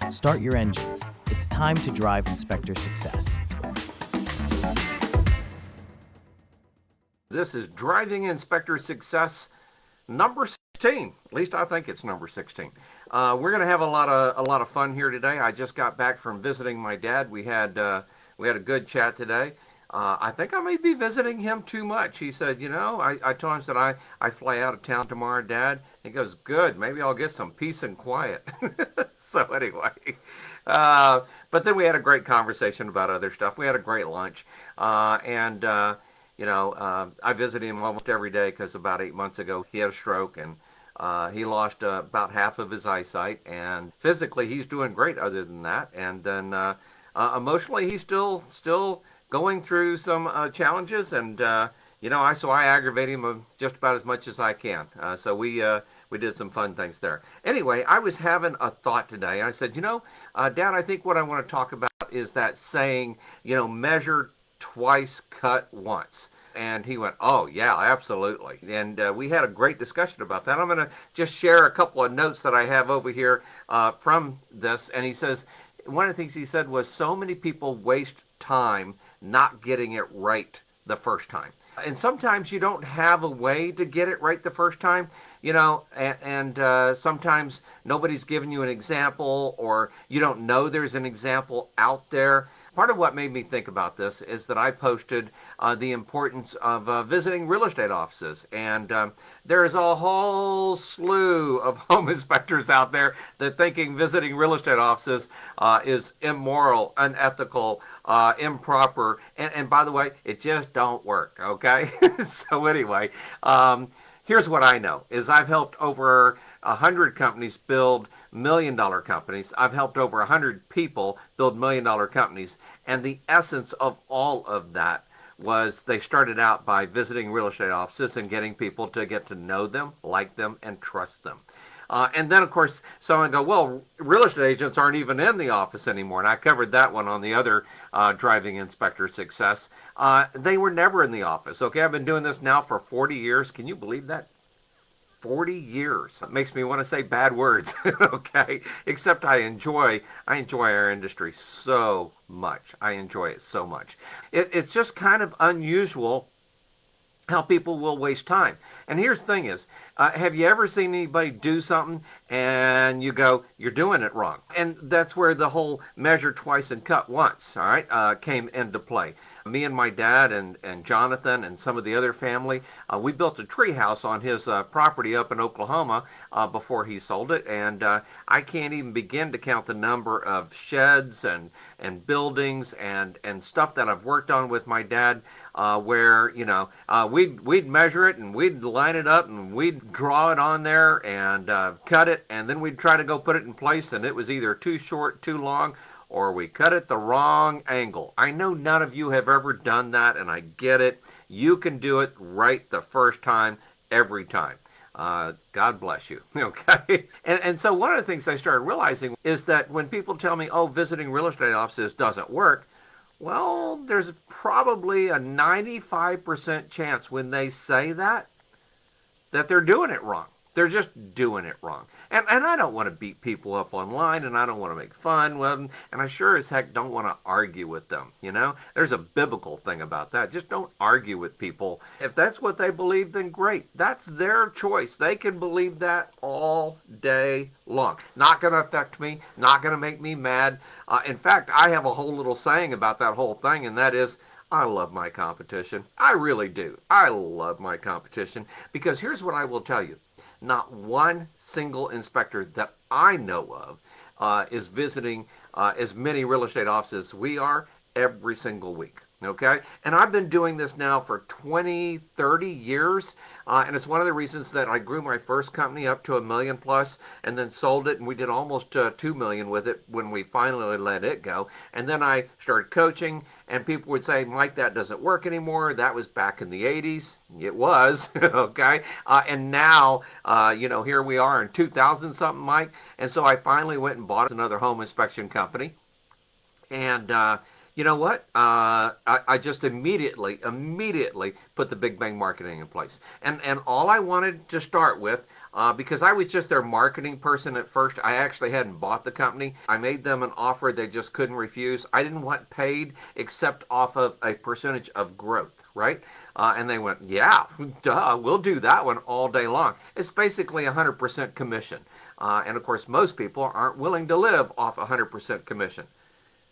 Start your engines. It's time to drive inspector success. This is Driving Inspector Success number 16. At least I think it's number 16. We're going to have a lot of fun here today. I just got back from visiting my dad. We had a good chat today. I think I may be visiting him too much. He said, I told him that I fly out of town tomorrow, Dad. He goes, good. Maybe I'll get some peace and quiet. So anyway, but then we had a great conversation about other stuff. We had a great lunch, and I visit him almost every day because about 8 months ago he had a stroke and he lost about half of his eyesight. And physically he's doing great other than that. And then emotionally he's still going through some challenges. And I aggravate him just about as much as I can. So we did some fun things there. Anyway, I was having a thought today. I said, Dad, I think what I want to talk about is that saying, measure twice, cut once. And he went, oh, yeah, absolutely. And we had a great discussion about that. I'm going to just share a couple of notes that I have over here from this. And he says, one of the things he said was, so many people waste time not getting it right the first time. And sometimes you don't have a way to get it right the first time, and sometimes nobody's given you an example, or you don't know there's an example out there. Part of what made me think about this is that I posted the importance of visiting real estate offices. And there's a whole slew of home inspectors out there that thinking visiting real estate offices is immoral, unethical, improper. And by the way, it just don't work, okay? So anyway, here's what I know is I've helped over 100 companies build million-dollar companies. I've helped over 100 people build million-dollar companies. And the essence of all of that was they started out by visiting real estate offices and getting people to get to know them, like them, and trust them. And then, of course, someone go, well, real estate agents aren't even in the office anymore. And I covered that one on the other Driving Inspector Success. They were never in the office. Okay, I've been doing this now for 40 years. Can you believe that? 40 years. It makes me want to say bad words, okay? Except I enjoy our industry so much. I enjoy it so much. It's just kind of unusual how people will waste time. And here's the thing is, have you ever seen anybody do something and you go, you're doing it wrong? And that's where the whole measure twice and cut once, all right, came into play. Me and my dad and Jonathan and some of the other family, we built a tree house on his property up in Oklahoma before he sold it. And I can't even begin to count the number of sheds and buildings and stuff that I've worked on with my dad where, we'd measure it and we'd line it up and we'd draw it on there and cut it. And then we'd try to go put it in place and it was either too short, too long, or we cut it the wrong angle. I know none of you have ever done that, and I get it. You can do it right the first time, every time. God bless you, okay? And so one of the things I started realizing is that when people tell me, oh, visiting real estate offices doesn't work, well, there's probably a 95% chance when they say that they're doing it wrong. They're just doing it wrong. And I don't want to beat people up online, and I don't want to make fun with them, and I sure as heck don't want to argue with them, There's a biblical thing about that. Just don't argue with people. If that's what they believe, then great. That's their choice. They can believe that all day long. Not going to affect me, not going to make me mad. In fact, I have a whole little saying about that whole thing, and that is, I love my competition. I really do. I love my competition, because here's what I will tell you. Not one single inspector that I know of is visiting as many real estate offices as we are every single week. Okay? And I've been doing this now for 20, 30 years. And it's one of the reasons that I grew my first company up to $1 million plus and then sold it. And we did almost $2 million with it when we finally let it go. And then I started coaching and people would say, Mike, that doesn't work anymore. That was back in the 80s. It was. Okay. And now, here we are in 2000 something, Mike. And so I finally went and bought another home inspection company. And You know what? I just immediately put the Big Bang marketing in place. And all I wanted to start with, because I was just their marketing person at first, I actually hadn't bought the company. I made them an offer they just couldn't refuse. I didn't want paid except off of a percentage of growth, right? And they went, yeah, duh, we'll do that one all day long. It's basically 100% commission. And of course, most people aren't willing to live off 100% commission,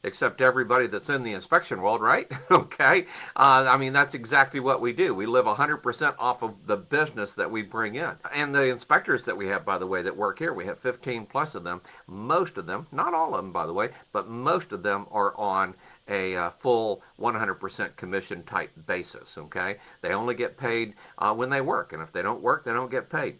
except everybody that's in the inspection world, right? Okay. I mean, that's exactly what we do. We live 100% off of the business that we bring in. And the inspectors that we have, by the way, that work here, we have 15 plus of them. Most of them, not all of them, by the way, but most of them are on a full 100% commission type basis, okay? They only get paid when they work, and if they don't work, they don't get paid.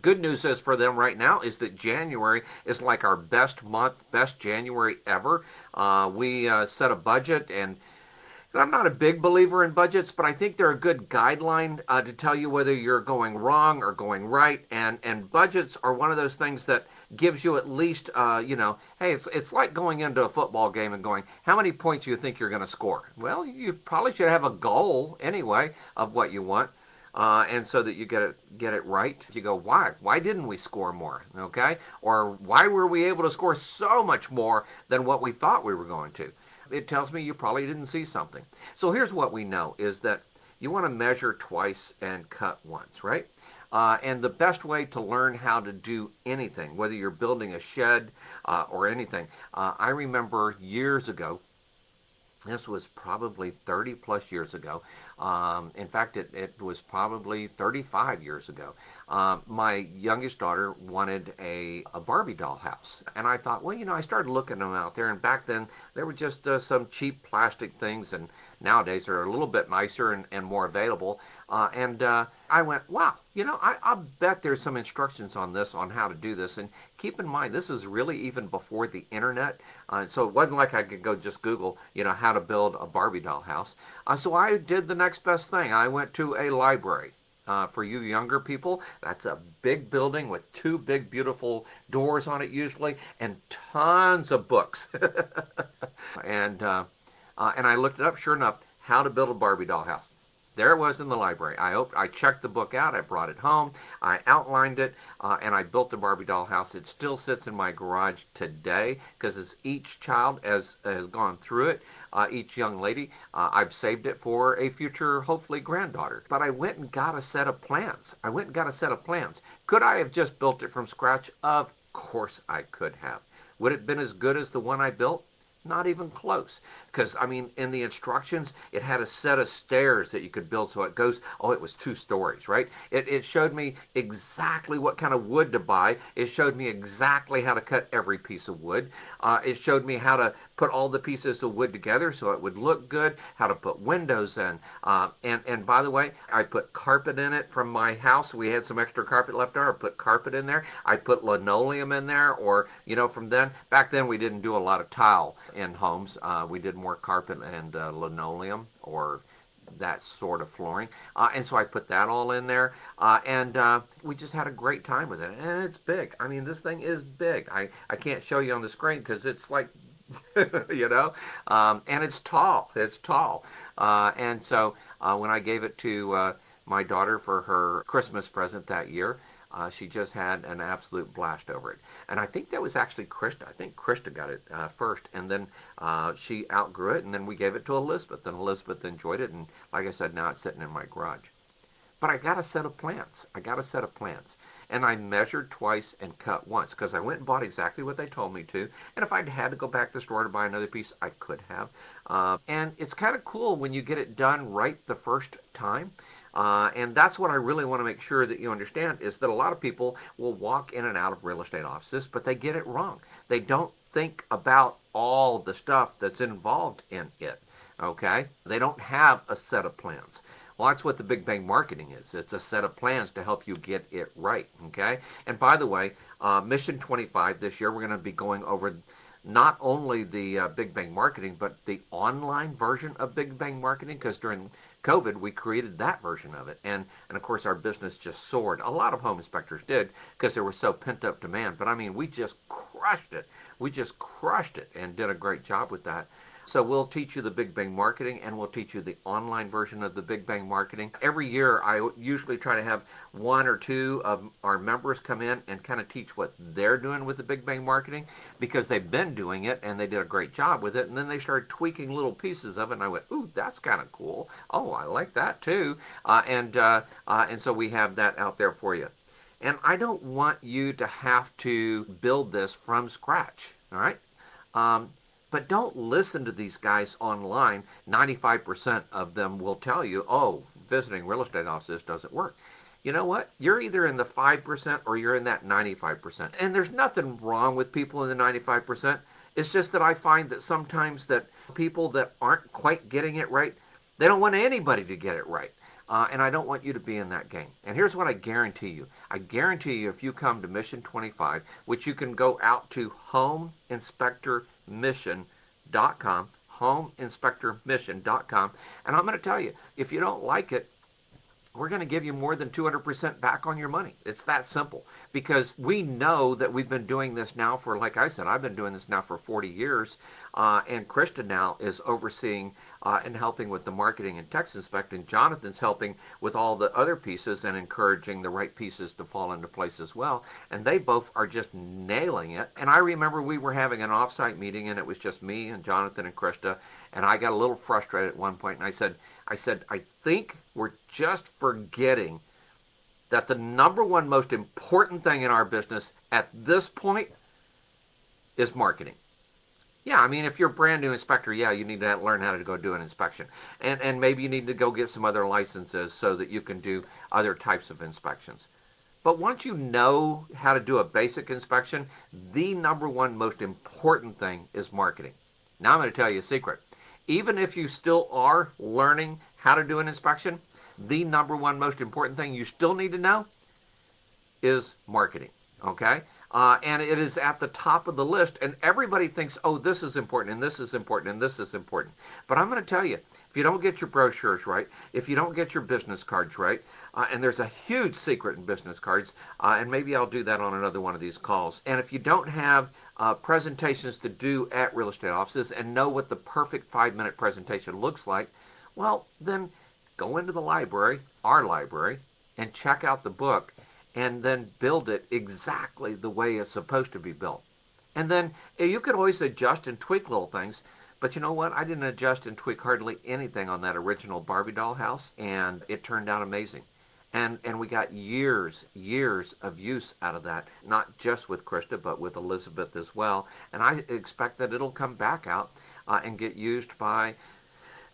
Good news is for them right now is that January is like our best month, best January ever. We set a budget, and I'm not a big believer in budgets, but I think they're a good guideline to tell you whether you're going wrong or going right. And budgets are one of those things that gives you at least, hey, it's like going into a football game and going, how many points do you think you're going to score? Well, you probably should have a goal anyway of what you want. And so that you get it right. You go, why? Why didn't we score more? Okay, or why were we able to score so much more than what we thought we were going to? It tells me you probably didn't see something. So here's what we know is that you want to measure twice and cut once, right? And the best way to learn how to do anything, whether you're building a shed or anything, I remember years ago. This was probably 30 plus years ago. In fact, it was probably 35 years ago. My youngest daughter wanted a Barbie doll house. And I thought, well, I started looking them out there. And back then, there were just some cheap plastic things. And nowadays, they're a little bit nicer and more available. And I went, wow, I bet there's some instructions on this, on how to do this. And keep in mind, this is really even before the internet. So it wasn't like I could go just Google, how to build a Barbie doll house. So I did the next best thing. I went to a library. For you younger people, that's a big building with two big, beautiful doors on it usually, and tons of books. And I looked it up, sure enough, how to build a Barbie doll house. There it was in the library. I checked the book out. I brought it home. I outlined it, and I built the Barbie doll house. It still sits in my garage today because as each child has gone through it, each young lady, I've saved it for a future, hopefully, granddaughter. But I went and got a set of plans. Could I have just built it from scratch? Of course I could have. Would it have been as good as the one I built? Not even close. Because, in the instructions, it had a set of stairs that you could build. So it goes, it was 2 stories, right? It showed me exactly what kind of wood to buy. It showed me exactly how to cut every piece of wood. It showed me how to put all the pieces of wood together so it would look good, how to put windows in. And by the way, I put carpet in it from my house. We had some extra carpet left over. I put carpet in there. I put linoleum in there, or, back then we didn't do a lot of tile in homes. We did more carpet and linoleum or that sort of flooring. And so I put that all in there. And we just had a great time with it. And it's big. This thing is big. I can't show you on the screen because it's like, and it's tall. And so when I gave it to my daughter for her Christmas present that year, she just had an absolute blast over it. And I think that was actually Krista. I think Krista got it first, and then she outgrew it, and then we gave it to Elizabeth, and Elizabeth enjoyed it, and like I said, now it's sitting in my garage. But I got a set of plans. And I measured twice and cut once, because I went and bought exactly what they told me to, and if I'd had to go back to the store to buy another piece, I could have. And it's kind of cool when you get it done right the first time. And that's what I really want to make sure that you understand is that a lot of people will walk in and out of real estate offices, but they get it wrong. They don't think about all the stuff that's involved in it, okay? They don't have a set of plans. Well, that's what the Big Bang marketing is. It's a set of plans to help you get it right, okay? And by the way, Mission 25 this year, we're going to be going over not only the Big Bang marketing, but the online version of Big Bang marketing, because during COVID, we created that version of it. And of course, our business just soared. A lot of home inspectors did because there was so pent-up demand. But we just crushed it. We just crushed it and did a great job with that. So we'll teach you the Big Bang Marketing, and we'll teach you the online version of the Big Bang Marketing. Every year, I usually try to have one or two of our members come in and kind of teach what they're doing with the Big Bang Marketing, because they've been doing it and they did a great job with it. And then they started tweaking little pieces of it, and I went, "Ooh, that's kind of cool. Oh, I like that too." And so we have that out there for you. And I don't want you to have to build this from scratch. All right. But don't listen to these guys online. 95% of them will tell you, oh, visiting real estate offices doesn't work. You know what? You're either in the 5% or you're in that 95%. And there's nothing wrong with people in the 95%. It's just that I find that sometimes that people that aren't quite getting it right, they don't want anybody to get it right. And I don't want you to be in that game. And here's what I guarantee you. I guarantee you, if you come to Mission 25, which you can go out to homeinspectormission.com, homeinspectormission.com, and I'm going to tell you, if you don't like it, we're going to give you more than 200% back on your money. It's that simple, because we know that we've been doing this now for, like I said, I've been doing this now for 40 years, and Krista now is overseeing and helping with the marketing and text inspect, and Jonathan's helping with all the other pieces and encouraging the right pieces to fall into place as well, and they both are just nailing it. And I remember we were having an offsite meeting, and it was just me and Jonathan and Krista, and I got a little frustrated at one point, and I said, I think we're just forgetting that the number one most important thing in our business at this point is marketing. Yeah, I mean, if you're a brand new inspector, yeah, you need to learn how to go do an inspection. And maybe you need to go get some other licenses so that you can do other types of inspections. But once you know how to do a basic inspection, the number one most important thing is marketing. Now I'm going to tell you a secret. Even if you still are learning how to do an inspection, the number one most important thing you still need to know is marketing, okay? And it is at the top of the list, and everybody thinks, oh, this is important, and this is important, and this is important. But I'm going to tell you, if you don't get your brochures right, if you don't get your business cards right, and there's a huge secret in business cards, and maybe I'll do that on another one of these calls. And if you don't have presentations to do at real estate offices and know what the perfect 5-minute presentation looks like, well, then go into the library, our library, and check out the book, and then build it exactly the way it's supposed to be built. And then you could always adjust and tweak little things. But you know what? I didn't adjust and tweak hardly anything on that original Barbie doll house, and it turned out amazing. And we got years of use out of that, not just with Krista, but with Elizabeth as well. And I expect that it'll come back out and get used by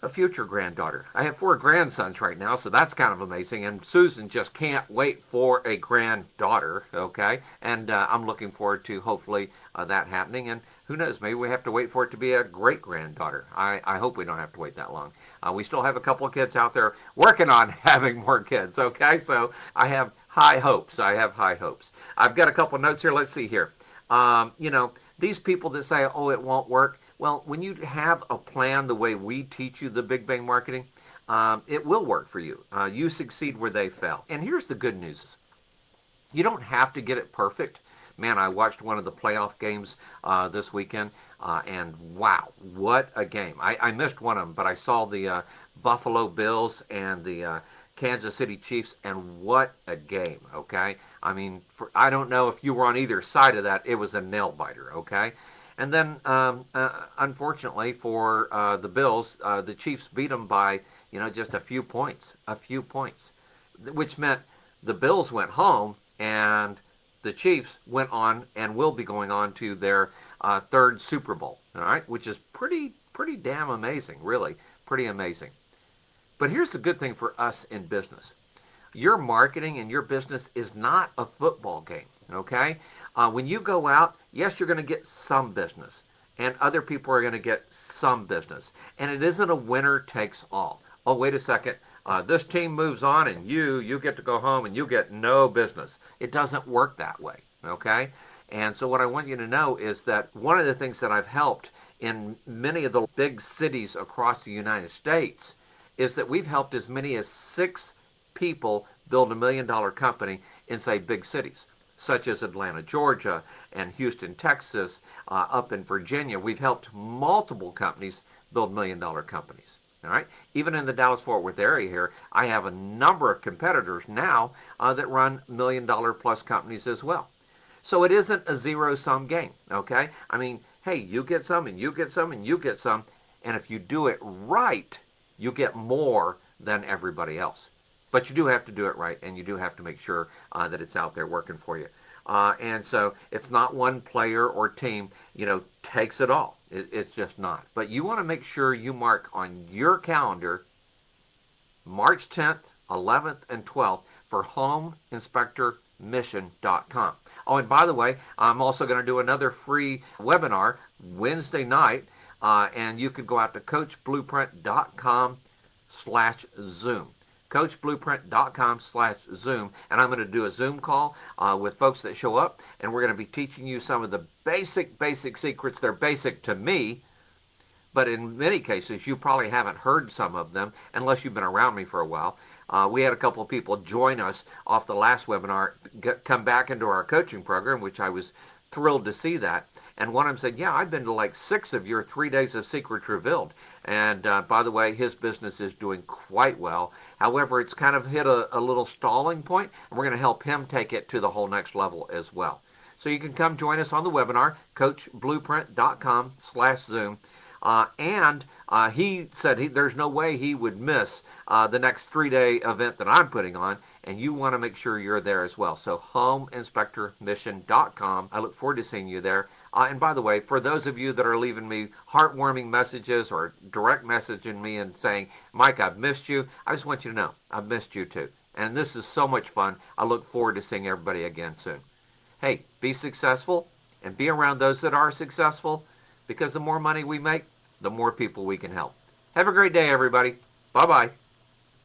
a future granddaughter. I have 4 grandsons right now, so that's kind of amazing. And Susan just can't wait for a granddaughter, okay? And I'm looking forward to hopefully that happening. And who knows, maybe we have to wait for it to be a great-granddaughter. I hope we don't have to wait that long. We still have a couple of kids out there working on having more kids, okay? So I have high hopes. I've got a couple of notes here. Let's see here. These people that say, oh, it won't work, well, when you have a plan the way we teach you the Big Bang Marketing, it will work for you. You succeed where they fail. And here's the good news. You don't have to get it perfect. Man, I watched one of the playoff games this weekend, and wow, what a game. I missed one of them, but I saw the Buffalo Bills and the Kansas City Chiefs, and what a game, okay? I mean, I don't know if you were on either side of that. It was a nail-biter, okay? And then, unfortunately for the Bills, the Chiefs beat them by, just a few points, which meant the Bills went home and the Chiefs went on and will be going on to their 3rd Super Bowl, all right, which is pretty damn amazing, really, pretty amazing. But here's the good thing for us in business. Your marketing and your business is not a football game, okay? When you go out, yes, you're going to get some business, and other people are going to get some business. And it isn't a winner takes all. Oh, wait a second. This team moves on, and you get to go home, and you get no business. It doesn't work that way, okay? And so what I want you to know is that one of the things that I've helped in many of the big cities across the United States is that we've helped as many as 6 people build $1 million company in, say, big cities, such as Atlanta, Georgia, and Houston, Texas, up in Virginia. We've helped multiple companies build $1 million companies. All right. Even in the Dallas-Fort Worth area here, I have a number of competitors now that run $1 million plus companies as well. So it isn't a zero-sum game. Okay. I mean, hey, you get some, and you get some, and you get some, and if you do it right, you get more than everybody else. But you do have to do it right, and you do have to make sure that it's out there working for you. And so it's not one player or team, takes it all. It's just not. But you want to make sure you mark on your calendar March 10th, 11th, and 12th for homeinspectormission.com. Oh, and by the way, I'm also going to do another free webinar Wednesday night, and you could go out to coachblueprint.com/Zoom. coachblueprint.com/Zoom, and I'm going to do a Zoom call with folks that show up, and we're going to be teaching you some of the basic secrets. They're basic to me, but in many cases, you probably haven't heard some of them unless you've been around me for a while. We had a couple of people join us off the last webinar, come back into our coaching program, which I was thrilled to see that. And one of them said, yeah, I've been to like 6 of your 3 days of Secrets Revealed. And by the way, his business is doing quite well. However, it's kind of hit a little stalling point, and we're going to help him take it to the whole next level as well. So you can come join us on the webinar, coachblueprint.com/Zoom. And he said there's no way he would miss the next 3-day event that I'm putting on, and you want to make sure you're there as well. So homeinspectormission.com. I look forward to seeing you there. And by the way, for those of you that are leaving me heartwarming messages or direct messaging me and saying, Mike, I've missed you, I just want you to know I've missed you too. And this is so much fun. I look forward to seeing everybody again soon. Hey, be successful and be around those that are successful, because the more money we make, the more people we can help. Have a great day, everybody. Bye-bye.